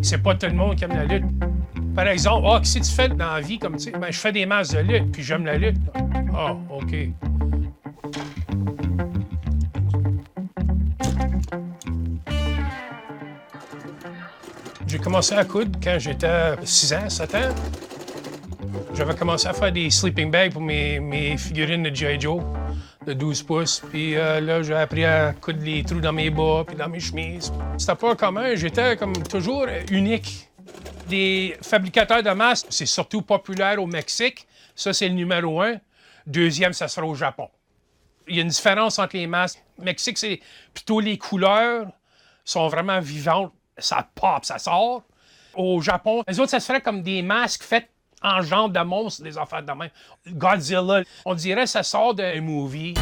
C'est pas tout le monde qui aime la lutte. Par exemple, qu'est-ce que tu fais dans la vie comme tu sais? Ben, je fais des masques de lutte, puis j'aime la lutte. Ah, OK. J'ai commencé à coudre quand j'étais 6 ans, 7 ans. J'avais commencé à faire des sleeping bags pour mes figurines de G.I. Joe de 12 pouces. Puis là, j'ai appris à coudre les trous dans mes bas puis dans mes chemises. C'était pas commun. J'étais comme toujours unique. Des fabricateurs de masques, c'est surtout populaire au Mexique. Ça, c'est le numéro 1. Deuxième, ça sera au Japon. Il y a une différence entre les masques. Au Mexique, c'est plutôt les couleurs sont vraiment vivantes. Ça pop, ça sort. Au Japon, les autres, ça se ferait comme des masques faits en genre de monstres, des affaires de même. Godzilla, on dirait que ça sort d'un movie.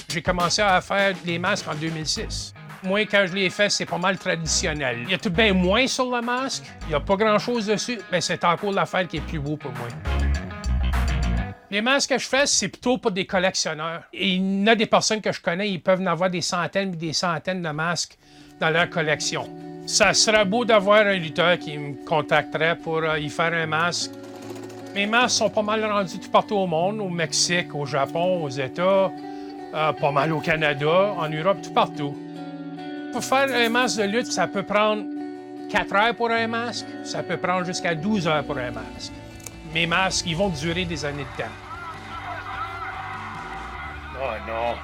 J'ai commencé à faire des masques en 2006. Moi, quand je les fais, c'est pas mal traditionnel. Il y a tout bien moins sur le masque, il n'y a pas grand-chose dessus, mais c'est encore l'affaire qui est plus beau pour moi. Les masques que je fais, c'est plutôt pour des collectionneurs. Et il y a des personnes que je connais, ils peuvent en avoir des centaines et des centaines de masques dans leur collection. Ça serait beau d'avoir un lutteur qui me contacterait pour y faire un masque. Mes masques sont pas mal rendus tout partout au monde, au Mexique, au Japon, aux États, pas mal au Canada, en Europe, tout partout. Pour faire un masque de lutte, ça peut prendre 4 heures pour un masque, ça peut prendre jusqu'à 12 heures pour un masque. Mes masques, ils vont durer des années de temps. Oh non!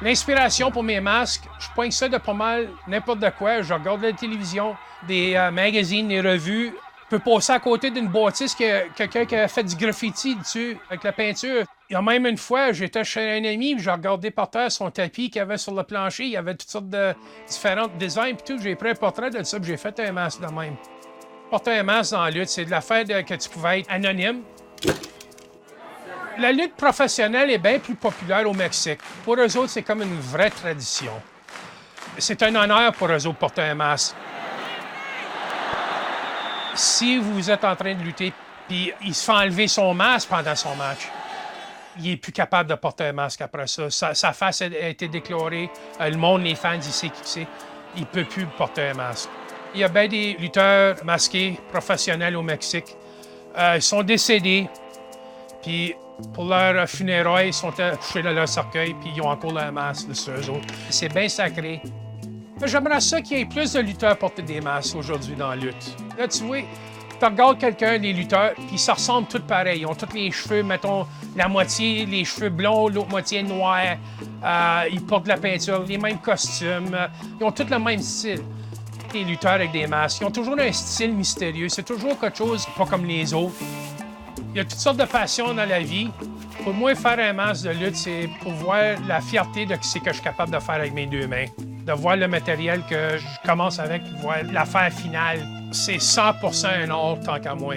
L'inspiration pour mes masques, je pointe ça de pas mal n'importe de quoi. Je regarde la télévision, des magazines, des revues. Je peux passer à côté d'une bâtisse quelqu'un qui a fait du graffiti dessus avec la peinture. Il y a même une fois, j'étais chez un ami, j'ai regardé par terre son tapis qu'il y avait sur le plancher. Il y avait toutes sortes de différents designs et tout. J'ai pris un portrait de ça et j'ai fait un masque de même. Porter un masque dans la lutte, c'est de l'affaire que tu pouvais être anonyme. La lutte professionnelle est bien plus populaire au Mexique. Pour eux autres, c'est comme une vraie tradition. C'est un honneur pour eux autres de porter un masque. Si vous êtes en train de lutter, puis il se fait enlever son masque pendant son match, il est plus capable de porter un masque après ça. Sa face a été décolorée. Le monde, les fans, il sait qui c'est. Il ne peut plus porter un masque. Il y a bien des lutteurs masqués professionnels au Mexique. Ils sont décédés, puis pour leur funérailles, ils sont couchés dans leur cercueil, puis ils ont encore leur masque sur eux autres. C'est bien sacré. J'aimerais ça qu'il y ait plus de lutteurs porter des masques aujourd'hui dans la lutte. Là, tu vois, tu regardes quelqu'un, les lutteurs, puis ça ressemble tous pareil. Ils ont tous les cheveux, mettons, la moitié, les cheveux blonds, l'autre moitié noirs. Ils portent de la peinture, les mêmes costumes. Ils ont tous le même style. Les lutteurs avec des masques, ils ont toujours un style mystérieux. C'est toujours quelque chose pas comme les autres. Il y a toutes sortes de passions dans la vie. Pour moi, faire un masque de lutte, c'est pour voir la fierté de ce que je suis capable de faire avec mes deux mains. De voir le matériel que je commence avec, voir l'affaire finale. C'est 100% un art tant qu'à moi.